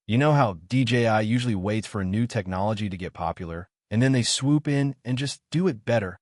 You know how DJI usually waits for a new technology to get popular, and then they swoop in and just do it better?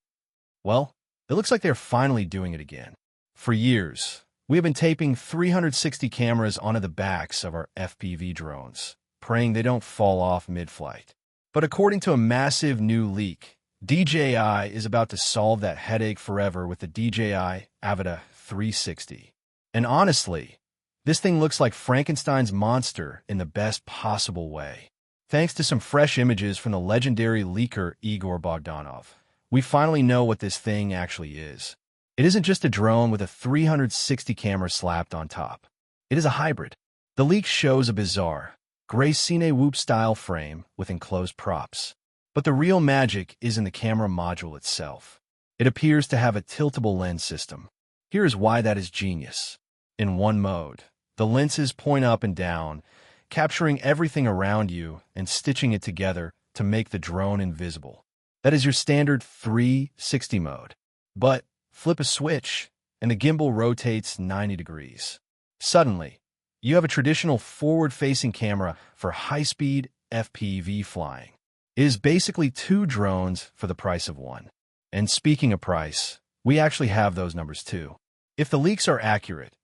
Well, it looks like they're finally doing it again. For years, we have been taping 360 cameras onto the backs of our FPV drones, praying they don't fall off mid-flight. But according to a massive new leak, DJI is about to solve that headache forever with the DJI Avata 360. And honestly, this thing looks like Frankenstein's monster in the best possible way. Thanks to some fresh images from the legendary leaker Igor Bogdanov, we finally know what this thing actually is. It isn't just a drone with a 360 camera slapped on top. It is a hybrid. The leak shows a bizarre, gray Cine Whoop-style frame with enclosed props. But the real magic is in the camera module itself. It appears to have a tiltable lens system. Here is why that is genius. In one mode, the lenses point up and down, capturing everything around you and stitching it together to make the drone invisible. That is your standard 360 mode. But flip a switch, and the gimbal rotates 90 degrees. Suddenly, you have a traditional forward-facing camera for high-speed FPV flying. It is basically two drones for the price of one. And speaking of price, we actually have those numbers too. If the leaks are accurate,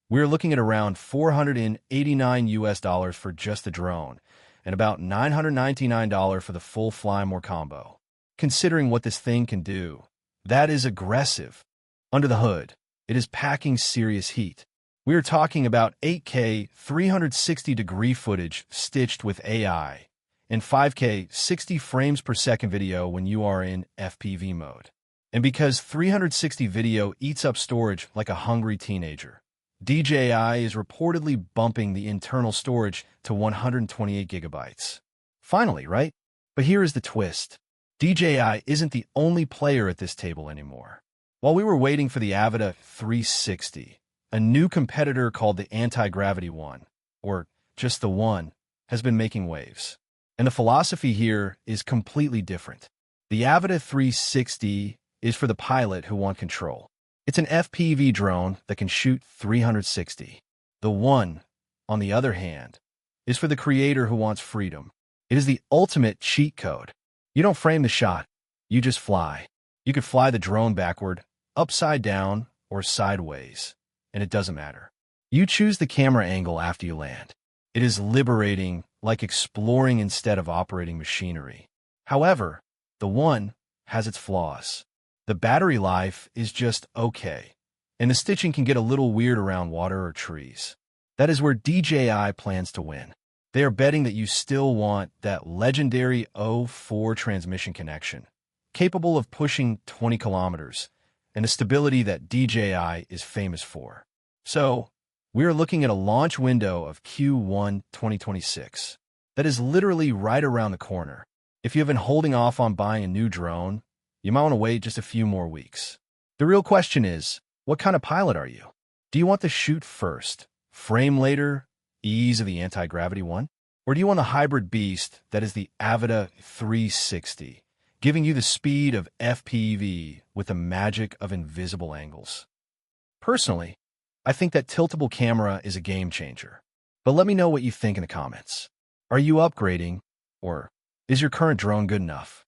we're looking at around $489 for just the drone, and about $999 for the full Fly-More combo. Considering what this thing can do, that is aggressive. Under the hood, it is packing serious heat. We are talking about 8K 360-degree footage stitched with AI, and 5K 60 frames per second video when you are in FPV mode. And because 360 video eats up storage like a hungry teenager, DJI is reportedly bumping the internal storage to 128 gigabytes. Finally, right? But here is the twist. DJI isn't the only player at this table anymore. While we were waiting for the Avata 360, a new competitor called the Anti-Gravity One, or just the One, has been making waves. And the philosophy here is completely different. The Avata 360 is for the pilot who want control. It's an FPV drone that can shoot 360. The One, on the other hand, is for the creator who wants freedom. It is the ultimate cheat code. You don't frame the shot, you just fly. You could fly the drone backward, upside down, or sideways, and it doesn't matter. You choose the camera angle after you land. It is liberating, like exploring instead of operating machinery. However, the One has its flaws. The battery life is just okay, and the stitching can get a little weird around water or trees. That is where DJI plans to win. They are betting that you still want that legendary 04 transmission connection, capable of pushing 20 kilometers, and the stability that DJI is famous for. So, we are looking at a launch window of Q1 2026. That is literally right around the corner. If you have been holding off on buying a new drone, you might want to wait just a few more weeks. The real question is, what kind of pilot are you? Do you want the shoot first, frame later, ease of the anti-gravity One? Or do you want the hybrid beast that is the Avata 360, giving you the speed of FPV with the magic of invisible angles? Personally, I think that tiltable camera is a game changer. But let me know what you think in the comments. Are you upgrading, or is your current drone good enough?